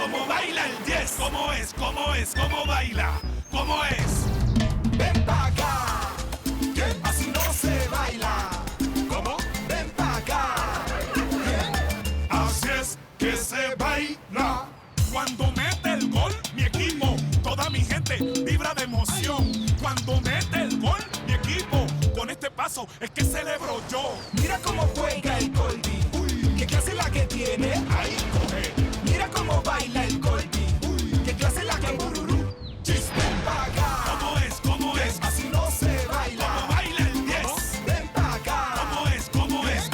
cómo baila el 10. ¿Cómo es? ¿Cómo es? ¿Cómo baila? ¿Cómo es? Ven pa' acá, que así no se baila. ¿Cómo? Ven pa' acá. Así es que se baila. Cuando mete el gol, mi equipo, toda mi gente vibra de emoción. Cuando mete el gol, mi equipo, con este paso es que celebro yo. Mira cómo juega el Colby. Uy, qué clase la que tiene. Ahí coge. Mira cómo baila el Colby. Uy, qué clase la que bururú. Chis, Ven pa' acá. ¿cómo es? ¿Cómo es? Así no se baila. ¿Cómo baila el 10? Ven pa' acá. ¿Cómo es? ¿Cómo es?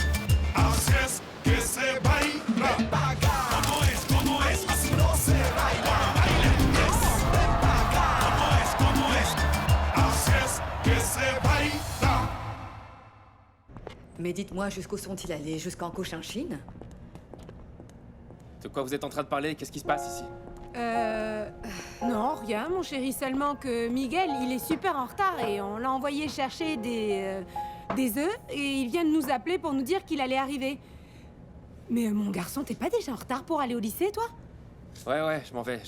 Así es que se baila. Ven pa' acá. ¿Cómo es? ¿Cómo es? Así no se baila. Baila el 10. Ven pa' acá. ¿Cómo es? ¿Cómo es? Así es que se baila. Mais dites-moi, jusqu'où sont-ils allés? Jusqu'en Cochinchine? De quoi vous êtes en train de parler? Qu'est-ce qui se passe ici? Non, rien, mon chéri, seulement que Miguel, il est super en retard et on l'a envoyé chercher des œufs et il vient de nous appeler pour nous dire qu'il allait arriver. Mais mon garçon, t'es pas déjà en retard pour aller au lycée, toi? Ouais, je m'en vais.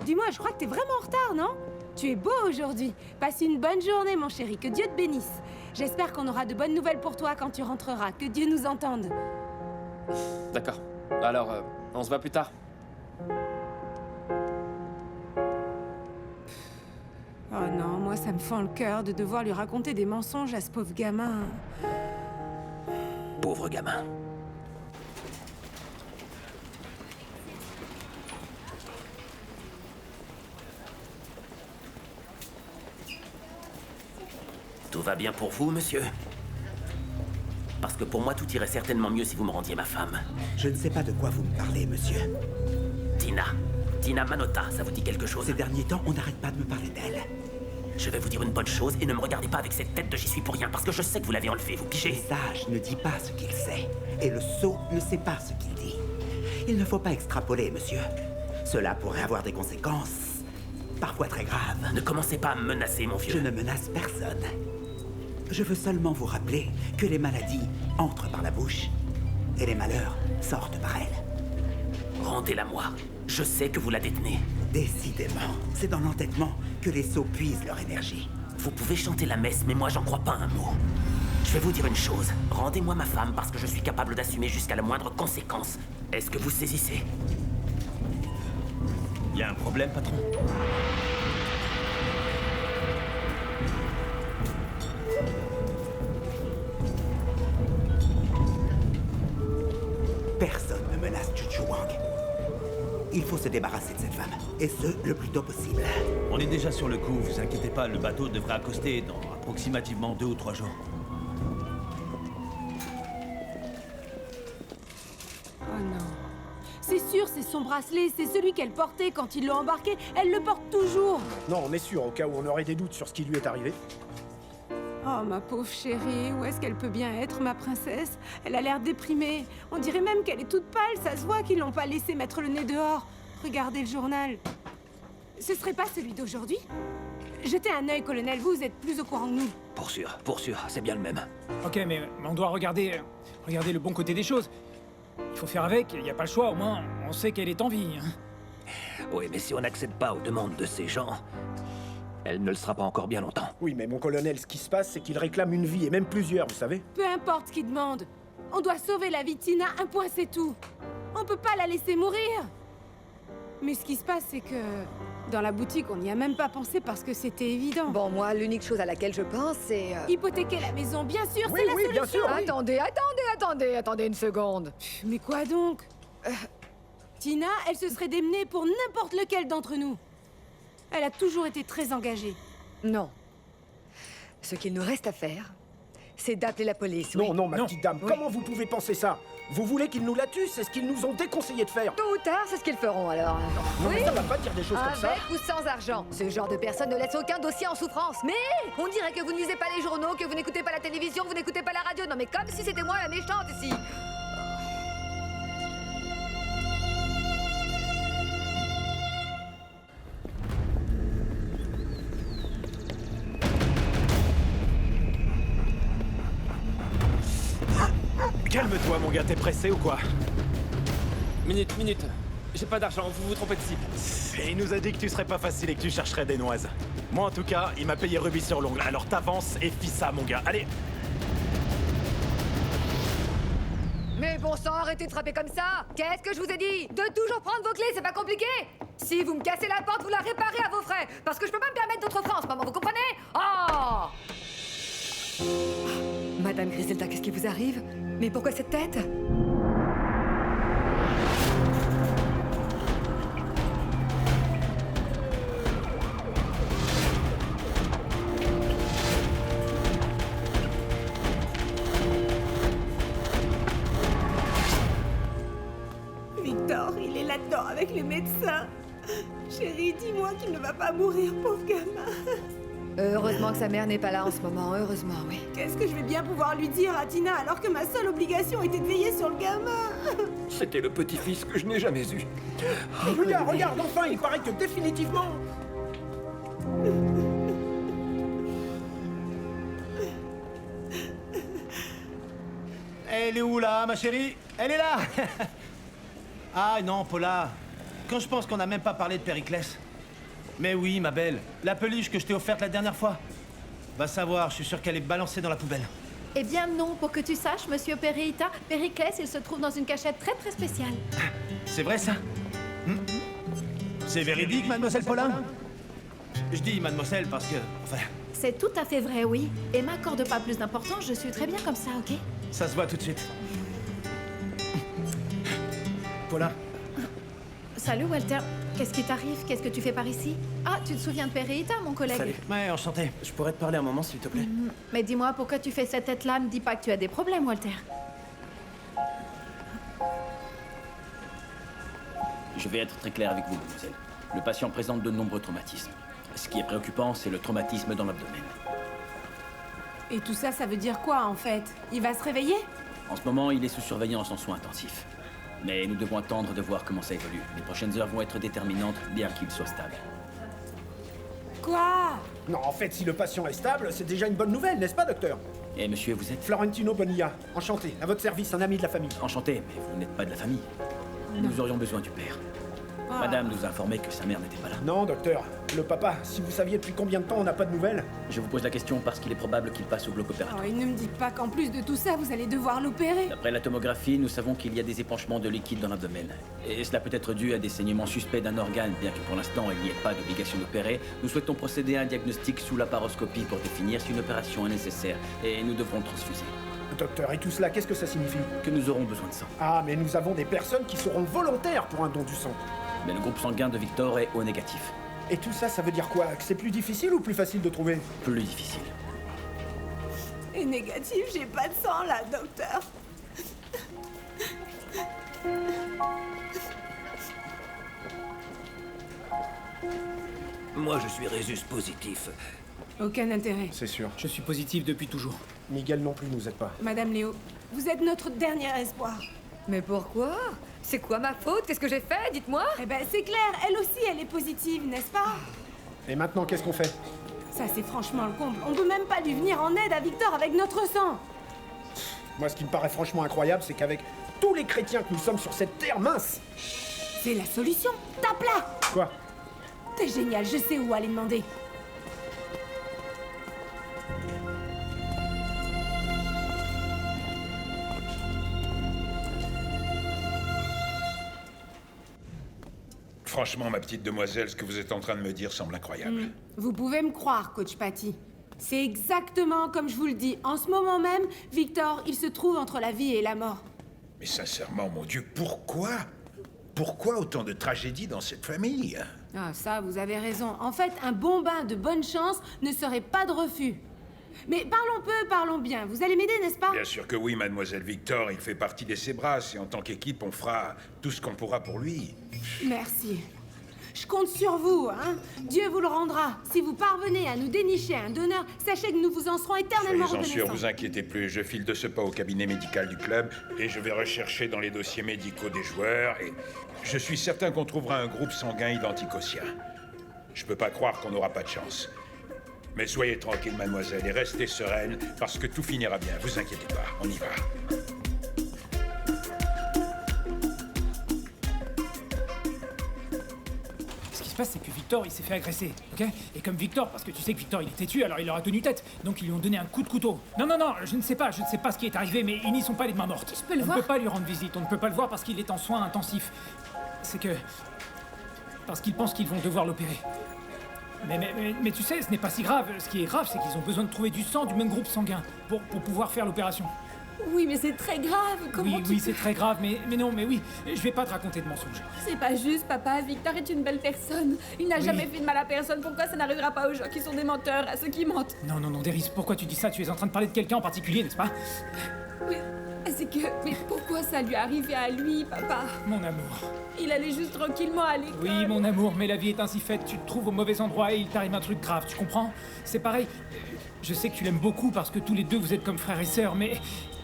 Dis-moi, je crois que t'es vraiment en retard, non? Tu es beau aujourd'hui. Passe une bonne journée, mon chéri, que Dieu te bénisse. J'espère qu'on aura de bonnes nouvelles pour toi quand tu rentreras, que Dieu nous entende. D'accord. Alors, on se voit plus tard. Oh non, moi ça me fend le cœur de devoir lui raconter des mensonges à ce pauvre gamin. Pauvre gamin. Tout va bien pour vous, monsieur? Parce que pour moi, tout irait certainement mieux si vous me rendiez ma femme. Je ne sais pas de quoi vous me parlez, monsieur. Tina Manotta, ça vous dit quelque chose? Ces derniers temps, on n'arrête pas de me parler d'elle. Je vais vous dire une bonne chose et ne me regardez pas avec cette tête de j'y suis pour rien, parce que je sais que vous l'avez enlevé, vous Le pigez? sage ne dit pas ce qu'il sait, et le sot ne sait pas ce qu'il dit. Il ne faut pas extrapoler, monsieur. Cela pourrait avoir des conséquences, parfois très graves. Ne commencez pas à me menacer, mon vieux. Je ne menace personne. Je veux seulement vous rappeler que les maladies entrent par la bouche, et les malheurs sortent par elle. Rendez-la-moi. Je sais que vous la détenez. Décidément, c'est dans l'entêtement que les sots puisent leur énergie. Vous pouvez chanter la messe, mais moi j'en crois pas un mot. Je vais vous dire une chose. Rendez-moi ma femme parce que je suis capable d'assumer jusqu'à la moindre conséquence. Est-ce que vous saisissez? Y a un problème, patron? Personne ne menace Chuchu Wang. Il faut se débarrasser de cette femme, et ce, le plus tôt possible. On est déjà sur le coup, vous inquiétez pas, le bateau devrait accoster dans approximativement 2 ou 3 jours. Oh non. C'est sûr, c'est son bracelet, c'est celui qu'elle portait quand ils l'ont embarqué. Elle le porte toujours. Non, on est sûr, au cas où on aurait des doutes sur ce qui lui est arrivé. Oh, ma pauvre chérie, où est-ce qu'elle peut bien être, ma princesse? Elle a l'air déprimée. On dirait même qu'elle est toute pâle, ça se voit qu'ils l'ont pas laissé mettre le nez dehors. Regardez le journal. Ce serait pas celui d'aujourd'hui? Jetez un œil, colonel, vous êtes plus au courant que nous. Pour sûr, c'est bien le même. Ok, mais on doit regarder le bon côté des choses. Il faut faire avec, il n'y a pas le choix, au moins on sait qu'elle est en vie. Hein. Oui, mais si on n'accède pas aux demandes de ces gens, elle ne le sera pas encore bien longtemps. Oui, mais mon colonel, ce qui se passe, c'est qu'il réclame une vie, et même plusieurs, vous savez. Peu importe ce qu'ils demandent. On doit sauver la vie de Tina, un point c'est tout. On peut pas la laisser mourir. Mais ce qui se passe, c'est que... dans la boutique, on n'y a même pas pensé parce que c'était évident. Bon, moi, l'unique chose à laquelle je pense, c'est... Hypothéquer la maison, bien sûr, Oui, c'est la oui, solution. bien sûr, oui. Attendez une seconde. Mais quoi donc? Tina, elle se serait démenée pour n'importe lequel d'entre nous. Elle a toujours été très engagée. Non. Ce qu'il nous reste à faire, c'est d'appeler la police. Non, oui. non, ma Non. petite dame, Oui. comment vous pouvez penser ça? Vous voulez qu'ils nous la tuent? C'est ce qu'ils nous ont déconseillé de faire. Tôt ou tard, c'est ce qu'ils feront, alors. Non, Oui. mais ça va pas dire des choses comme ça. Avec ou sans argent. Ce genre de personne ne laisse aucun dossier en souffrance. Mais on dirait que vous ne lisez pas les journaux, que vous n'écoutez pas la télévision, vous n'écoutez pas la radio. Non, mais comme si c'était moi la méchante ici. Calme-toi, mon gars, t'es pressé ou quoi? Minute. J'ai pas d'argent, vous vous trompez de cible. Et il nous a dit que tu serais pas facile et que tu chercherais des noises. Moi, en tout cas, il m'a payé rubis sur l'ongle. Alors t'avances et fis ça, mon gars. Allez. Mais bon sang, arrêtez de frapper comme ça! Qu'est-ce que je vous ai dit? De toujours prendre vos clés, c'est pas compliqué! Si vous me cassez la porte, vous la réparez à vos frais! Parce que je peux pas me permettre d'autres francs en ce moment, vous comprenez? Oh! Madame Griselda, qu'est-ce qui vous arrive? Mais pourquoi cette tête? Victor, il est là-dedans avec les médecins. Chérie, dis-moi qu'il ne va pas mourir, pauvre gamin. Heureusement que sa mère n'est pas là en ce moment, heureusement, oui. Qu'est-ce que je vais bien pouvoir lui dire à Tina alors que ma seule obligation était de veiller sur le gamin? C'était le petit-fils que je n'ai jamais eu. Regarde, enfin, il paraît que définitivement... Elle est où là, ma chérie? Elle est là. Ah non, Paula. Quand je pense qu'on n'a même pas parlé de Périclès. Mais oui, ma belle. La peluche que je t'ai offerte la dernière fois. Va savoir, je suis sûr qu'elle est balancée dans la poubelle. Eh bien non, pour que tu saches, monsieur Pereita, Périclès, il se trouve dans une cachette très très spéciale. C'est vrai ça? C'est véridique, mademoiselle Paula? Je dis mademoiselle parce que... Enfin... C'est tout à fait vrai, oui. Et m'accorde pas plus d'importance, je suis très bien comme ça, ok? Ça se voit tout de suite. Paula. Salut Walter. Qu'est-ce qui t'arrive? Qu'est-ce que tu fais par ici? Ah, tu te souviens de Pereita, mon collègue? Salut. Ouais, enchanté. Je pourrais te parler un moment, s'il te plaît? Mais dis-moi, pourquoi tu fais cette tête-là? Me dis pas que tu as des problèmes, Walter. Je vais être très clair avec vous, mademoiselle. Le patient présente de nombreux traumatismes. Ce qui est préoccupant, c'est le traumatisme dans l'abdomen. Et tout ça, ça veut dire quoi, en fait? Il va se réveiller? En ce moment, il est sous surveillance en soins intensifs. Mais nous devons attendre de voir comment ça évolue. Les prochaines heures vont être déterminantes, bien qu'il soit stable. Quoi? Non, en fait, si le patient est stable, c'est déjà une bonne nouvelle, n'est-ce pas, docteur? Et monsieur, vous êtes... Florentino Bonilla, enchanté. À votre service, un ami de la famille. Enchanté, mais vous n'êtes pas de la famille. Nous aurions besoin du père. Madame nous a informé que sa mère n'était pas là. Non, docteur. Le papa, si vous saviez depuis combien de temps on n'a pas de nouvelles? Je vous pose la question parce qu'il est probable qu'il passe au bloc opératoire. Oh, et ne me dites pas qu'en plus de tout ça, vous allez devoir l'opérer. D'après la tomographie, nous savons qu'il y a des épanchements de liquide dans l'abdomen. Et cela peut être dû à des saignements suspects d'un organe, bien que pour l'instant il n'y ait pas d'obligation d'opérer. Nous souhaitons procéder à un diagnostic sous la paroscopie pour définir si une opération est nécessaire. Et nous devrons transfuser. Docteur, et tout cela, qu'est-ce que ça signifie? Que nous aurons besoin de sang. Ah, mais nous avons des personnes qui seront volontaires pour un don du sang. Mais le groupe sanguin de Victor est O négatif. Et tout ça, ça veut dire quoi? Que c'est plus difficile ou plus facile de trouver? Plus difficile. Et négatif, j'ai pas de sang là, docteur. Moi, je suis Rhésus positif. Aucun intérêt. C'est sûr. Je suis positif depuis toujours. Miguel non plus nous aide pas. Madame Léo, vous êtes notre dernier espoir. Mais pourquoi? C'est quoi ma faute? Qu'est-ce que j'ai fait? Dites-moi! Eh ben, c'est clair, elle aussi, elle est positive, n'est-ce pas? Et maintenant, qu'est-ce qu'on fait? Ça, c'est franchement le comble. On peut même pas lui venir en aide à Victor avec notre sang. Moi, ce qui me paraît franchement incroyable, c'est qu'avec tous les chrétiens que nous sommes sur cette terre mince... C'est la solution. Tape là! Quoi? T'es génial, je sais où aller demander. Franchement, ma petite demoiselle, ce que vous êtes en train de me dire semble incroyable. Vous pouvez me croire, coach Patty. C'est exactement comme je vous le dis. En ce moment même, Victor, il se trouve entre la vie et la mort. Mais sincèrement, mon Dieu, pourquoi? Pourquoi autant de tragédies dans cette famille? Ah, ça, vous avez raison. En fait, un bon bain de bonne chance ne serait pas de refus. Mais parlons peu, parlons bien. Vous allez m'aider, n'est-ce pas? Bien sûr que oui, mademoiselle Victor, il fait partie des Sébras, et en tant qu'équipe, on fera tout ce qu'on pourra pour lui. Merci. Je compte sur vous, hein. Dieu vous le rendra. Si vous parvenez à nous dénicher un donneur, sachez que nous vous en serons éternellement Soyez-en sûr, reconnaissants. vous inquiétez plus, je file de ce pas au cabinet médical du club, et je vais rechercher dans les dossiers médicaux des joueurs, et je suis certain qu'on trouvera un groupe sanguin identique au sien. Je peux pas croire qu'on n'aura pas de chance. Mais soyez tranquille, mademoiselle, et restez sereine, parce que tout finira bien, vous inquiétez pas, on y va. passe, c'est que Victor, il s'est fait agresser, ok? Et comme Victor, parce que tu sais que Victor, il est têtu, alors il aura tenu tête. Donc ils lui ont donné un coup de couteau. Non, je ne sais pas ce qui est arrivé, mais ils n'y sont pas les mains mortes. Je peux le voir? On ne peut pas lui rendre visite, on ne peut pas le voir parce qu'il est en soins intensifs. C'est que... Parce qu'ils pensent qu'ils vont devoir l'opérer. Mais tu sais, ce n'est pas si grave. Ce qui est grave, c'est qu'ils ont besoin de trouver du sang du même groupe sanguin pour pouvoir faire l'opération. Oui, mais c'est très grave. Comment Oui, c'est très grave, mais oui, je vais pas te raconter de mensonges. C'est pas juste, papa. Victor est une belle personne. Il n'a jamais fait de mal à personne. Pourquoi ça n'arrivera pas aux gens qui sont des menteurs, à ceux qui mentent? Non, Deris, pourquoi tu dis ça? Tu es en train de parler de quelqu'un en particulier, n'est-ce pas? C'est que... Mais pourquoi ça lui arrivait à lui, papa? Mon amour. Il allait juste tranquillement à l'école. Oui, mon amour, mais la vie est ainsi faite. Tu te trouves au mauvais endroit et il t'arrive un truc grave, tu comprends? C'est pareil. Je sais que tu l'aimes beaucoup parce que tous les deux vous êtes comme frères et sœurs, mais...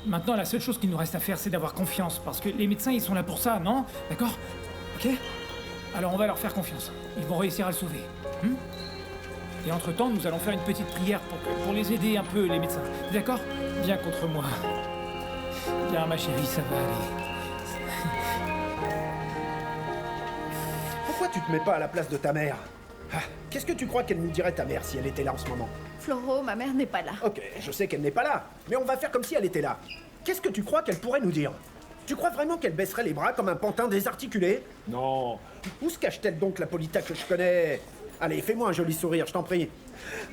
Maintenant, la seule chose qu'il nous reste à faire, c'est d'avoir confiance. Parce que les médecins, ils sont là pour ça, non? D'accord? Ok? Alors on va leur faire confiance. Ils vont réussir à le sauver. Et entre-temps, nous allons faire une petite prière pour les aider un peu, les médecins. D'accord? Viens contre moi. Viens, ma chérie, ça va aller. Pourquoi tu te mets pas à la place de ta mère? Qu'est-ce que tu crois qu'elle nous dirait, ta mère, si elle était là en ce moment? Floro, ma mère n'est pas là. Ok, je sais qu'elle n'est pas là, mais on va faire comme si elle était là. Qu'est-ce que tu crois qu'elle pourrait nous dire? Tu crois vraiment qu'elle baisserait les bras comme un pantin désarticulé? Non. Où se cache-t-elle donc, la Polita que je connais? Allez, fais-moi un joli sourire, je t'en prie.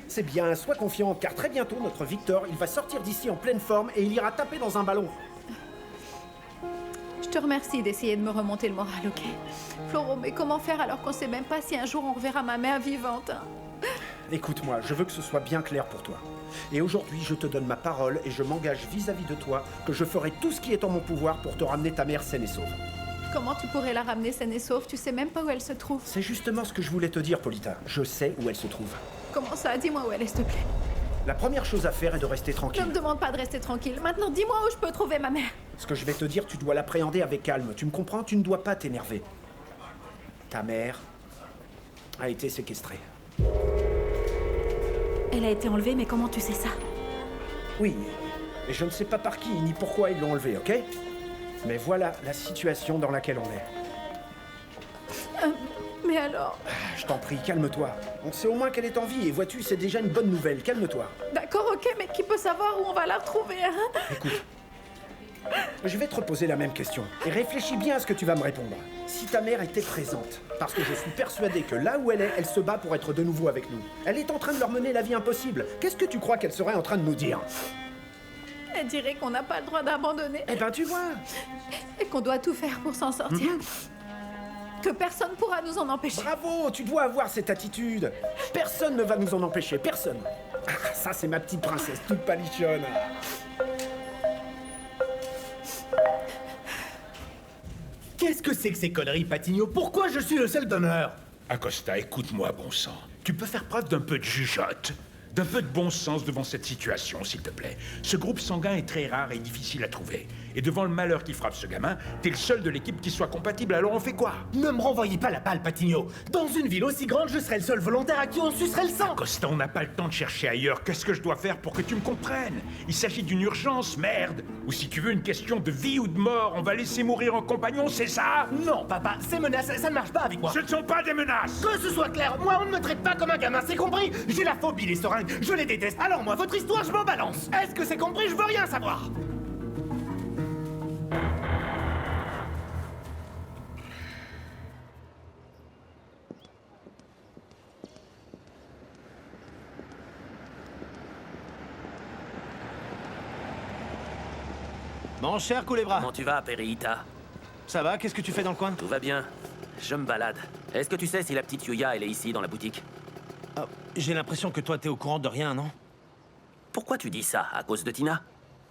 C'est bien, sois confiant, car très bientôt, notre Victor, il va sortir d'ici en pleine forme et il ira taper dans un ballon. Je te remercie d'essayer de me remonter le moral, ok? Floro, mais comment faire alors qu'on sait même pas si un jour on reverra ma mère vivante, hein? Écoute-moi, je veux que ce soit bien clair pour toi. Et aujourd'hui, je te donne ma parole et je m'engage vis-à-vis de toi que je ferai tout ce qui est en mon pouvoir pour te ramener ta mère saine et sauve. Comment tu pourrais la ramener saine et sauve? Tu sais même pas où elle se trouve. C'est justement ce que je voulais te dire, Polita. Je sais où elle se trouve. Comment ça? Dis-moi où elle est, s'il te plaît. La première chose à faire est de rester tranquille. Ne me demande pas de rester tranquille. Maintenant, dis-moi où je peux trouver ma mère. Ce que je vais te dire, tu dois l'appréhender avec calme. Tu me comprends? Tu ne dois pas t'énerver. Ta mère a été séquestrée. Elle a été enlevée, mais comment tu sais ça? Oui, et je ne sais pas par qui ni pourquoi ils l'ont enlevée, ok? Mais voilà la situation dans laquelle on est. Mais alors? Je t'en prie, calme-toi. On sait au moins qu'elle est en vie, et vois-tu, c'est déjà une bonne nouvelle. Calme-toi. D'accord, ok, mais qui peut savoir où on va la retrouver, hein? Écoute, je vais te reposer la même question, et réfléchis bien à ce que tu vas me répondre. Si ta mère était présente, parce que je suis persuadé que là où elle est, elle se bat pour être de nouveau avec nous. Elle est en train de leur mener la vie impossible. Qu'est-ce que tu crois qu'elle serait en train de nous dire? Elle dirait qu'on n'a pas le droit d'abandonner. Eh ben, tu vois. Et qu'on doit tout faire pour s'en sortir. Que personne pourra nous en empêcher. Bravo, tu dois avoir cette attitude. Personne ne va nous en empêcher, personne. Ah, ça, c'est ma petite princesse, toute palichonne. Qu'est-ce que c'est que ces conneries, Patigno? Pourquoi je suis le seul d'honneur? Acosta, écoute-moi, bon sang. Tu peux faire preuve d'un peu de jugeote, d'un peu de bon sens devant cette situation, s'il te plaît. Ce groupe sanguin est très rare et difficile à trouver. Et devant le malheur qui frappe ce gamin, t'es le seul de l'équipe qui soit compatible, alors on fait quoi? Ne me renvoyez pas la balle, Patigno. Dans une ville aussi grande, je serai le seul volontaire à qui on sucerait le sang. Acosta, on n'a pas le temps de chercher ailleurs. Qu'est-ce que je dois faire pour que tu me comprennes? Il s'agit d'une urgence, merde. Ou si tu veux, une question de vie ou de mort. On va laisser mourir en compagnon, c'est ça? Non, papa, ces menaces, ça ne marche pas avec moi. Ce ne sont pas des menaces. Que ce soit clair, moi, on ne me traite pas comme un gamin, c'est compris? J'ai la phobie des seringues, je les déteste. Alors moi, votre histoire, je m'en balance. Est-ce que c'est compris? Je veux rien savoir. Mon cher Culebra. Comment tu vas, Pereita? Ça va, qu'est-ce que tu fais dans le coin? Tout va bien. Je me balade. Est-ce que tu sais si la petite Yuya, elle est ici, dans la boutique? Oh, j'ai l'impression que toi, t'es au courant de rien, non? Pourquoi tu dis ça? À cause de Tina?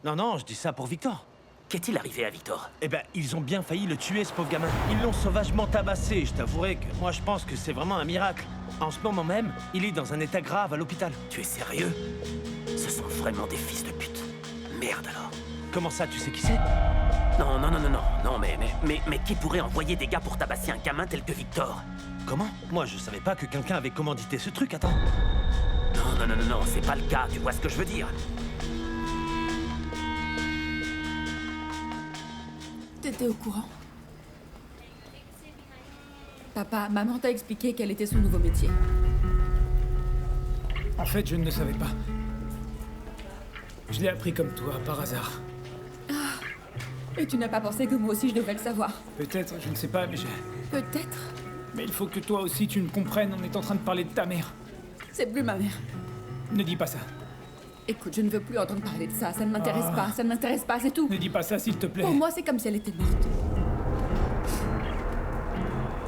Non, je dis ça pour Victor. Qu'est-il arrivé à Victor? Eh ben, ils ont bien failli le tuer, ce pauvre gamin. Ils l'ont sauvagement tabassé. Je t'avouerai que moi, je pense que c'est vraiment un miracle. En ce moment même, il est dans un état grave à l'hôpital. Tu es sérieux? Ce sont vraiment des fils de pute. Merde alors. Comment ça, tu sais qui c'est? Non, mais qui pourrait envoyer des gars pour tabasser un gamin tel que Victor? Comment? Moi, je savais pas que quelqu'un avait commandité ce truc, attends. Non, c'est pas le cas, tu vois ce que je veux dire? T'étais au courant? Papa, maman t'a expliqué quel était son nouveau métier. En fait, je ne le savais pas. Je l'ai appris comme toi, par hasard. Et tu n'as pas pensé que moi aussi je devrais le savoir? Peut-être, je ne sais pas, mais j'ai... Peut-être. Mais il faut que toi aussi tu me comprennes, on est en train de parler de ta mère. C'est plus ma mère. Ne dis pas ça. Écoute, je ne veux plus entendre parler de ça. Ça ne m'intéresse pas. Ça ne m'intéresse pas, c'est tout. Ne dis pas ça, s'il te plaît. Pour moi, c'est comme si elle était morte.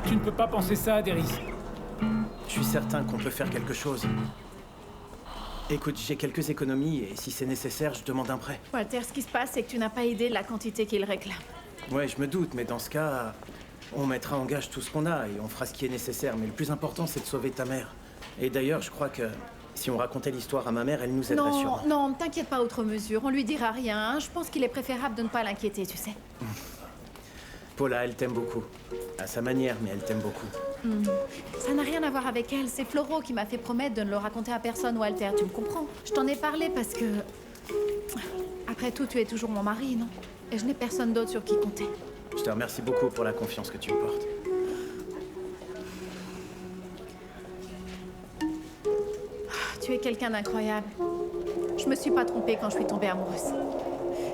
Tu ne peux pas penser ça, Deris. Je suis certain qu'on peut faire quelque chose. Écoute, j'ai quelques économies et si c'est nécessaire, je demande un prêt. Walter, ce qui se passe, c'est que tu n'as pas idée de la quantité qu'il réclame. Ouais, je me doute, mais dans ce cas, on mettra en gage tout ce qu'on a et on fera ce qui est nécessaire. Mais le plus important, c'est de sauver ta mère. Et d'ailleurs, je crois que si on racontait l'histoire à ma mère, elle nous aiderait sûrement. Non, ne t'inquiète pas outre mesure. On lui dira rien. Je pense qu'il est préférable de ne pas l'inquiéter, tu sais. Paula, elle t'aime beaucoup. À sa manière, mais elle t'aime beaucoup. Ça n'a rien à voir avec elle. C'est Floro qui m'a fait promettre de ne le raconter à personne, Walter. Tu me comprends? Je t'en ai parlé parce que... Après tout, tu es toujours mon mari, non? Et je n'ai personne d'autre sur qui compter. Je te remercie beaucoup pour la confiance que tu me portes. Tu es quelqu'un d'incroyable. Je me suis pas trompée quand je suis tombée amoureuse.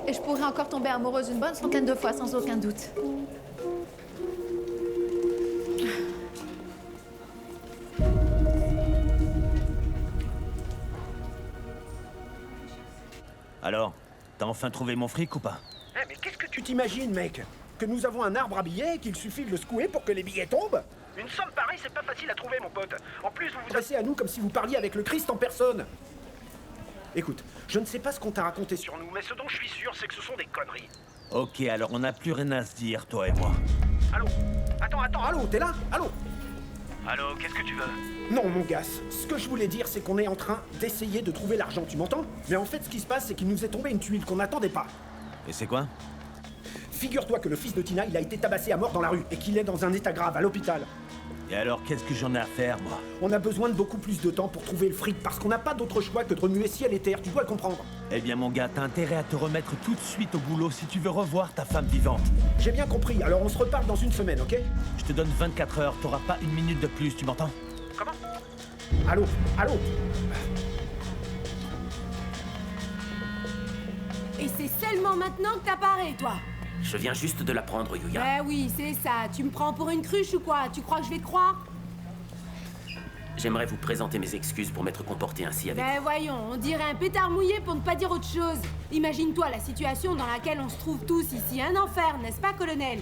Et je pourrais encore tomber amoureuse une bonne centaine de fois, sans aucun doute. Alors, t'as enfin trouvé mon fric ou pas? Eh, mais qu'est-ce que tu t'imagines, mec? Que nous avons un arbre à billets et qu'il suffit de le secouer pour que les billets tombent? Une somme pareille, c'est pas facile à trouver, mon pote. En plus, vous vous adressez à nous comme si vous parliez avec le Christ en personne. Écoute, je ne sais pas ce qu'on t'a raconté sur nous, mais ce dont je suis sûr, c'est que ce sont des conneries. Ok, alors on n'a plus rien à se dire, toi et moi. Allô? Attends, allô, t'es là? Allô? Allô, qu'est-ce que tu veux? Non, mon gars, ce que je voulais dire, c'est qu'on est en train d'essayer de trouver l'argent, tu m'entends? Mais en fait, ce qui se passe, c'est qu'il nous est tombé une tuile qu'on n'attendait pas. Et c'est quoi? Figure-toi que le fils de Tina, il a été tabassé à mort dans la rue et qu'il est dans un état grave à l'hôpital. Et alors, qu'est-ce que j'en ai à faire, moi? On a besoin de beaucoup plus de temps pour trouver le fric parce qu'on n'a pas d'autre choix que de remuer ciel et terre, tu dois le comprendre. Eh bien, mon gars, t'as intérêt à te remettre tout de suite au boulot si tu veux revoir ta femme vivante. J'ai bien compris, alors on se reparle dans une semaine, ok? Je te donne 24 heures, t'auras pas une minute de plus, tu m'entends? Comment? Allô? Allô? Et c'est seulement maintenant que t'apparais, toi. Je viens juste de l'apprendre, Yuya. Eh oui, c'est ça. Tu me prends pour une cruche ou quoi? Tu crois que je vais te croire? J'aimerais vous présenter mes excuses pour m'être comporté ainsi avec Ben voyons, on dirait un pétard mouillé pour ne pas dire autre chose. Imagine-toi la situation dans laquelle on se trouve tous ici. Un enfer, n'est-ce pas, colonel?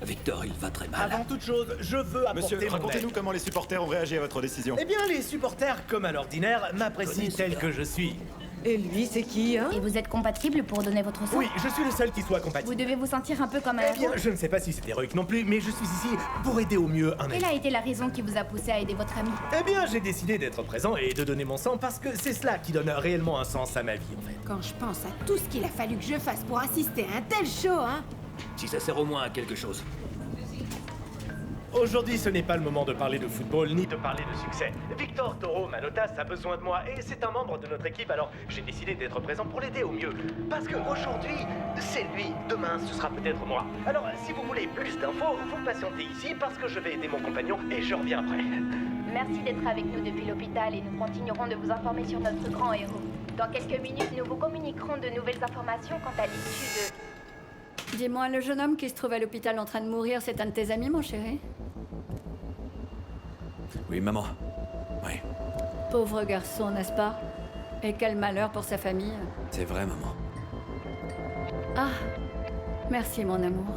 Victor, il va très mal. Avant toute chose, je veux apporter Monsieur, mon racontez-nous aide. comment les supporters ont réagi à votre décision. Eh bien, les supporters, comme à l'ordinaire, m'apprécient tel que je suis. Et lui, c'est qui, hein? Et vous êtes compatible pour donner votre sang? Oui, je suis le seul qui soit compatible. Vous devez vous sentir un peu comme un Eh bien, héros. je ne sais pas si c'est héroïque non plus, mais je suis ici pour aider au mieux un ami. Quelle a été la raison qui vous a poussé à aider votre ami? Eh bien, j'ai décidé d'être présent et de donner mon sang parce que c'est cela qui donne réellement un sens à ma vie, en fait. Quand je pense à tout ce qu'il a fallu que je fasse pour assister à un tel show, hein? Si ça sert au moins à quelque chose. Aujourd'hui, ce n'est pas le moment de parler de football ni de parler de succès. Victor Toro Manotas a besoin de moi et c'est un membre de notre équipe, alors j'ai décidé d'être présent pour l'aider au mieux. Parce qu'aujourd'hui, c'est lui, demain, ce sera peut-être moi. Alors, si vous voulez plus d'infos, vous patientez ici parce que je vais aider mon compagnon et je reviens après. Merci d'être avec nous depuis l'hôpital et nous continuerons de vous informer sur notre grand héros. Dans quelques minutes, nous vous communiquerons de nouvelles informations quant à l'issue de... Dis-moi, le jeune homme qui se trouve à l'hôpital en train de mourir, c'est un de tes amis, mon chéri? Oui, maman. Oui, Pauvre garçon, n'est-ce pas? Et quel malheur pour sa famille. c'est vrai, maman. Ah, merci, mon amour.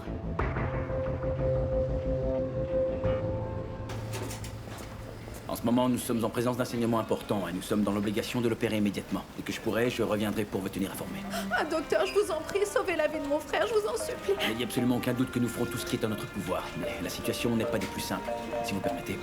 En ce moment, nous sommes en présence d'un saignement important et nous sommes dans l'obligation de l'opérer immédiatement. Dès que je pourrai, je reviendrai pour vous tenir informé. Ah, docteur, je vous en prie, sauvez la vie de mon frère, je vous en supplie. Il n'y a absolument aucun doute que nous ferons tout ce qui est en notre pouvoir. Mais la situation n'est pas des plus simples, si vous permettez.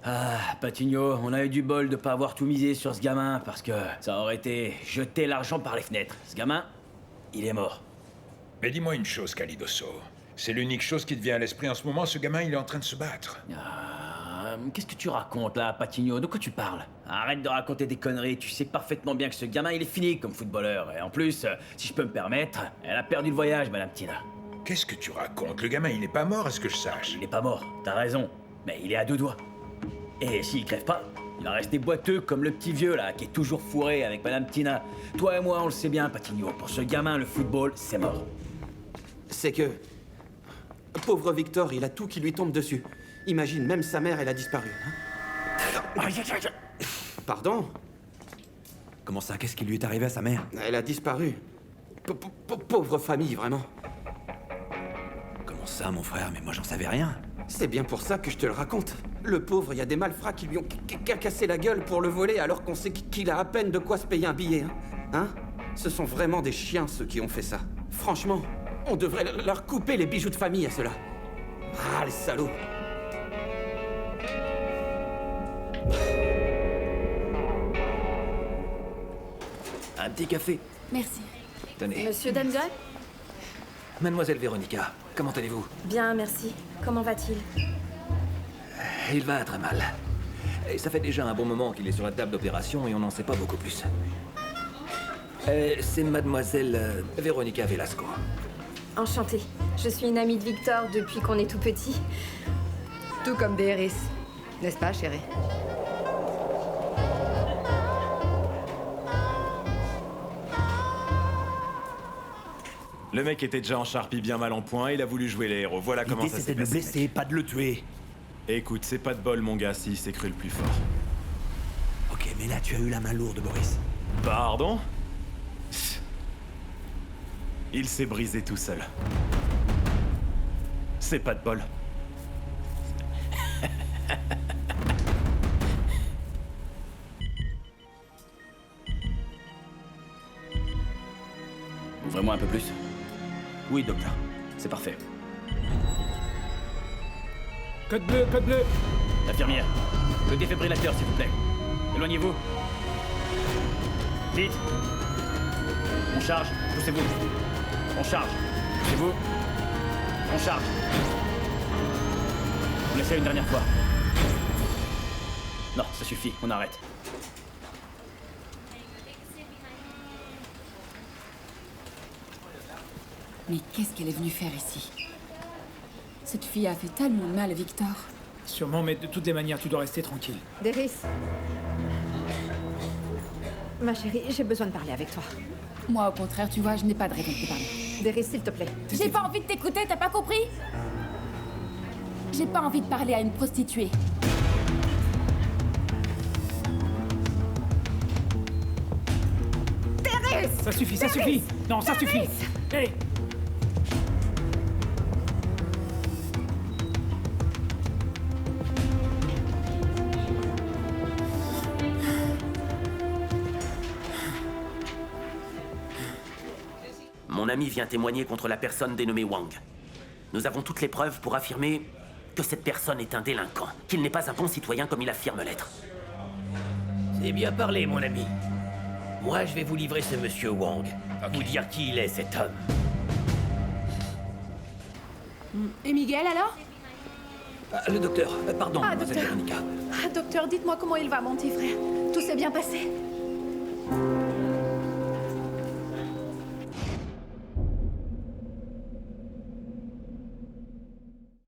Ah, Patigno, on a eu du bol de pas avoir tout misé sur ce gamin parce que ça aurait été jeter l'argent par les fenêtres. Ce gamin, il est mort. Mais dis-moi une chose, Calidoso. C'est l'unique chose qui te vient à l'esprit en ce moment, ce gamin, il est en train de se battre. Qu'est-ce que tu racontes là, Patigno? De quoi tu parles? Arrête de raconter des conneries, tu sais parfaitement bien que ce gamin, il est fini comme footballeur. Et en plus, si je peux me permettre, elle a perdu le voyage, Madame Tina. Qu'est-ce que tu racontes? Le gamin, il n'est pas mort, à ce que je sache. Il n'est pas mort, t'as raison. Mais il est à 2 doigts. Et s'il crève pas, il va rester boiteux comme le petit vieux là, qui est toujours fourré avec Madame Tina. Toi et moi, on le sait bien, Patigno. Pour ce gamin, le football, c'est mort. C'est que... Pauvre Victor, il a tout qui lui tombe dessus. Imagine, même sa mère, elle a disparu. Hein? Pardon? Comment ça? Qu'est-ce qui lui est arrivé à sa mère? Elle a disparu. Pauvre famille, vraiment. Comment ça, mon frère? Mais moi, j'en savais rien. C'est bien pour ça que je te le raconte. Le pauvre, il y a des malfrats qui lui ont cassé la gueule pour le voler alors qu'on sait qu'il a à peine de quoi se payer un billet. Hein? Ce sont vraiment des chiens, ceux qui ont fait ça. Franchement, on devrait leur couper les bijoux de famille à ceux-là. Ah, les salauds! Un petit café. Merci. Tenez. Monsieur Denzel? Mademoiselle Véronica, comment allez-vous? Bien, merci. Comment va-t-il? Il va très mal. Et ça fait déjà un bon moment qu'il est sur la table d'opération et on n'en sait pas beaucoup plus. C'est mademoiselle Véronica Velasco. Enchantée. Je suis une amie de Victor depuis qu'on est tout petit. Tout comme Béris. N'est-ce pas, chérie? Le mec était déjà en charpie bien mal en point, il a voulu jouer les héros. Voilà comment ça s'est passé. L'idée, c'était de le blesser, pas de le tuer. Écoute, c'est pas de bol, mon gars, si s'est cru le plus fort. Ok, mais là, tu as eu la main lourde, Boris. Pardon? Il s'est brisé tout seul. C'est pas de bol. Ouvrez-moi un peu plus. Oui, docteur. C'est parfait. Code bleu, code bleu. Infirmière, le défibrillateur, s'il vous plaît. Éloignez-vous. Vite. On charge. Poussez-vous. On charge. Poussez-vous. On charge. On essaie une dernière fois. Non, ça suffit. On arrête. Mais qu'est-ce qu'elle est venue faire ici? Cette fille a fait tellement de mal à Victor. Sûrement, mais de toutes les manières, tu dois rester tranquille. Déris. Ma chérie, j'ai besoin de parler avec toi. Moi, au contraire, tu vois, je n'ai pas de raison de te parler. Déris, s'il te plaît. J'ai pas envie de t'écouter, t'as pas compris? J'ai pas envie de parler à une prostituée. Déris! Ça suffit, ça suffit! Non, ça suffit! Hé! Mon ami vient témoigner contre la personne dénommée Wang. Nous avons toutes les preuves pour affirmer que cette personne est un délinquant, qu'il n'est pas un bon citoyen comme il affirme l'être. C'est bien parlé, mon ami. Moi, je vais vous livrer ce monsieur Wang. Vous dire qui il est, cet homme. Et Miguel, alors? Le docteur, pardon, Ah, mademoiselle docteur. Véronica. Ah, docteur, dites-moi comment il va, mon petit frère. Tout s'est bien passé?